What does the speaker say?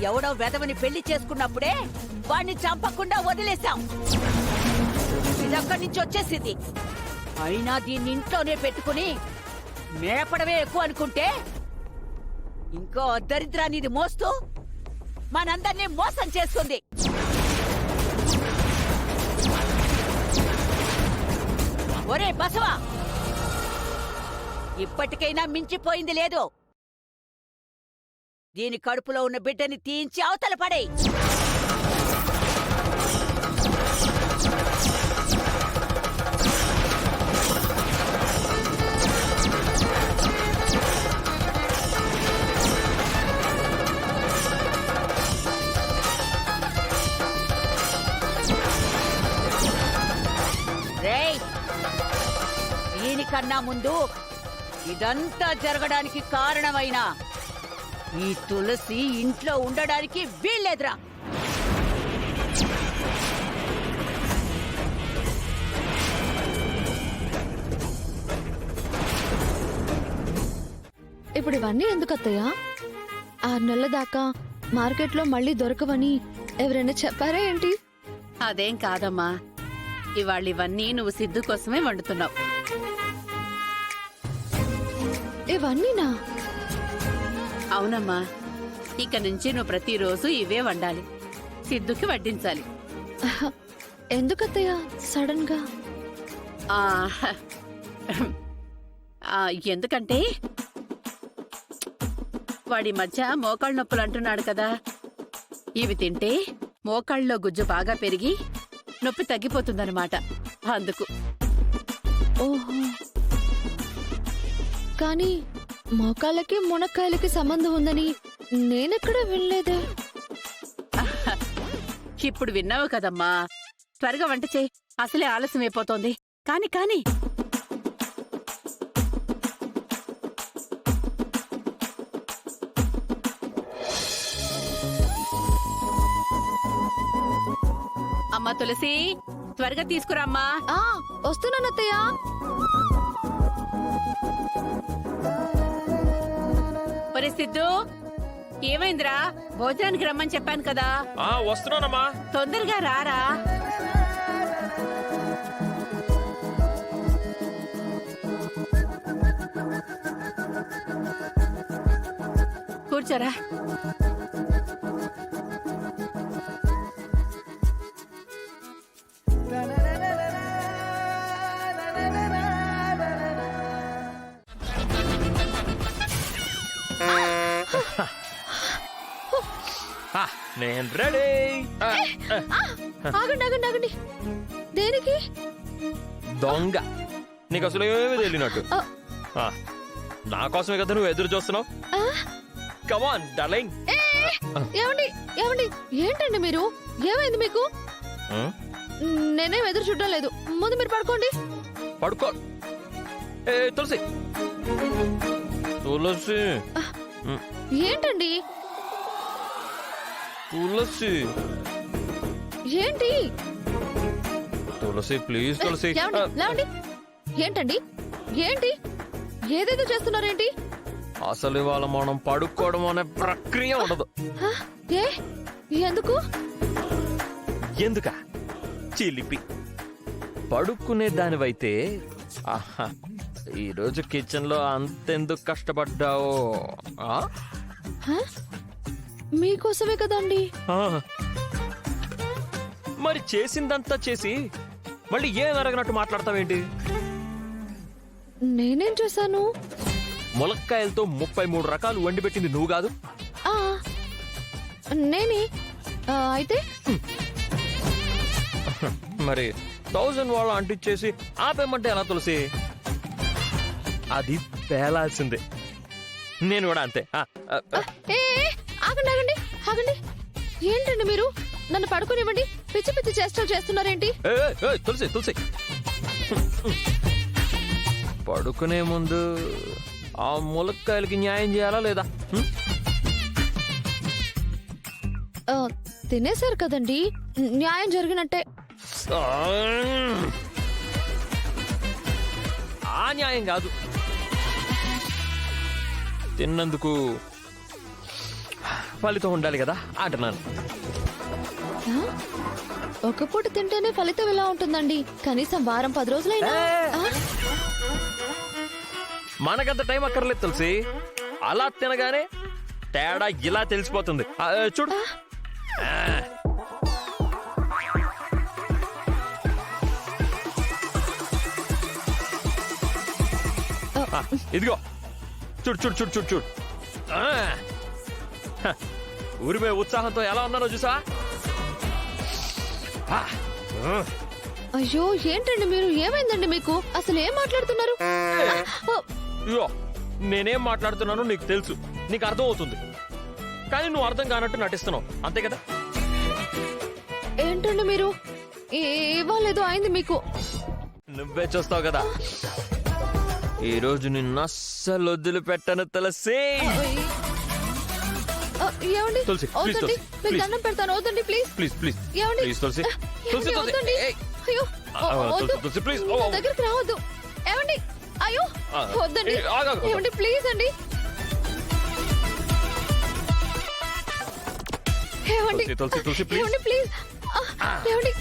ఎవడో వెధవని పెళ్లి చేసుకున్నప్పుడే వాణ్ణి చంపకుండా వదిలేశాం. ఇదక్కడి నుంచి వచ్చేసింది. అయినా దీన్ని ఇంట్లోనే పెట్టుకుని మేపడమే ఎక్కువ అనుకుంటే ఇంకో దరిద్రాన్ని ఇది మోస్తూ మనందరినీ మోసం చేస్తుంది. ఒరే బసవా, ఇప్పటికైనా మించిపోయింది లేదు. దీని కడుపులో ఉన్న బిడ్డని తీయించి అవతల పడేయ్. దీనికన్నా ముందు ఇదంతా జరగడానికి కారణమైన ఈ తులసి ఇంట్లో ఉండడానికి వీల్లేదురా. ఇప్పుడు ఇవన్నీ ఎందుకు అత్తయ్యా? 6 నెలల దాకా మార్కెట్లో మళ్ళీ దొరకవని ఎవరైనా చెప్పారా ఏంటి? అదేం కాదమ్మా, ఇవాళ ఇవన్నీ నువ్వు సిద్ధు కోసమే వండుతున్నావు. ఇవన్నీనా? అవునమ్మా, ఇక నుంచి నువ్వు ప్రతిరోజు ఇవే వండాలి, సిద్ధుకి వడ్డించాలి. ఎందుకత్తయ్యా సడన్ గా? ఎందుకంటే వాడి మధ్య మోకాళ్ళ నొప్పులు అంటున్నాడు కదా, ఇవి తింటే మోకాళ్ళలో గుజ్జు బాగా పెరిగి నొప్పి తగ్గిపోతుందన్నమాట. అందుకు. ఓహో, కానీ మోకాళ్ళకి మునక్కాయలకి సంబంధం ఉందని నేనెక్కడ వినలేదే. ఇప్పుడు విన్నావు కదమ్మా, త్వరగా వంట చేయి, అసలే ఆలస్యం అయిపోతోంది. కాని కాని అమ్మా తులసి, త్వరగా తీసుకురామ్మా. వస్తున్నానత్తయ్యా. ఒరే సిద్ధు, ఏమైందిరా? భోజనానికి రమ్మని చెప్పాను కదా. వస్తున్నానమ్మా. తొందరగా రారా. కూర్చోరా. నేను రెడీ. ఆగండి ఆగండి ఆగండి. దేనికి? దొంగ, నీకు అసలు ఏమీ తెలియనట్టు. నా కోసమే కదా నువ్వు ఎదురు చూస్తున్నావు. Come on darling. ఏమండి ఏమండి, ఏంటండి మీరు? ఏమైంది మీకు? నేనేం ఎదురు చూడడం లేదు. ముందు మీరు పడుకోండి. పడుకో. ఏ తులసి, తులసి. ఏంటండి? తులసి ఏంటి? తులసి ప్లీజ్ తులసి. లేవండి. ఏంటండి? ఏంటి ఏదేదో చేస్తున్నారేంటి? అసలు ఇవాళ మనం పడుకోవడం అనే ప్రక్రియ ఉండదు. ఏ ఎందుకు? ఎందుక చిలిపి పడుకునే దానివైతే ఈరోజు కిచెన్ లో అంతెందుకు కష్టపడ్డావో? మీకోసమే కదండి. మరి చేసిందంతా చేసి మళ్ళీ ఏం అరగనట్టు మాట్లాడతావేంటి? నేనేం చేశాను? ములక్కాయలతో 33 రకాలు వండి పెట్టింది నువ్వు కాదు? నేనే. అయితే మరి 1000 వాళ్ళు అంటించేసి ఆపేమంటే ఎలా తులసి? అది పేలాల్సిందే. నేను కూడా అంతే. ఆగండి ఆగండి ఆగండి. ఏంటండి మీరు? నన్ను పడుకోనివ్వండి. పిచ్చి పిచ్చి చేష్టలు చేస్తున్నారేంటి? తులసి తులసి, పడుకునే ముందు ఆ ములక్కాయలకి న్యాయం చేయాలా లేదా? తినేశారు కదండి, న్యాయం జరిగినట్టే. ఆ న్యాయం కాదు, తిన్నందుకు ఫలితం ఉండాలి కదా అంటున్నాను. ఆ? ఒక పూట తింటేనే ఫలితం ఎలా ఉంటుందండి? కనీసం వారం 10 రోజులైనా. ఆ? మనకంత టైం అక్కర్లేదు తులసి. అలా తినగానే తేడా ఇలా తెలిసిపోతుంది. చూడు. ఇదిగో చూడు చూడు చూడు చూడు చూడు. ఊరిపోయే ఉత్సాహంతో ఎలా ఉన్నానో చూసా. అయ్యో ఏంటండి మీరు? ఏమైందండి మీకు? అసలు ఏం మాట్లాడుతున్నారు? ఇగో నేనేం మాట్లాడుతున్నానో నీకు తెలుసు, నీకు అర్థం అవుతుంది, కానీ నువ్వు అర్థం కానట్టు నటిస్తున్నావు అంతే కదా. ఏంటండి మీరు? ఇవ్వాలేదో అయింది మీకు. నువ్వే చూస్తావు కదా. ఈ రోజు నిన్ను అస్సలు వదిలిపెట్టను తులసి. ఏమండి? తులసి, ప్లీజ్ వద్దండి, తులసి, మీకు ప్లీజ్. దండం పెడతాను. వద్దండి ప్లీజ్. ప్లీజ్ ప్లీజ్ ఏమండి? ప్లీజ్ తులసి. తులసి ఏమండి? తులసి. వద్దండి. ఏయ్. అయ్యో వద్దు. తులసి ప్లీజ్. నా దగ్గరికి రావద్దు. ఏమండి? అయ్యో వద్దండి. ఆగు, ఆగు. ఏమండి ప్లీజ్ అండి. ఏమండి? తులసి, తులసి, తులసి, ప్లీజ్. ఏమండి ప్లీజ్. ఏమండి?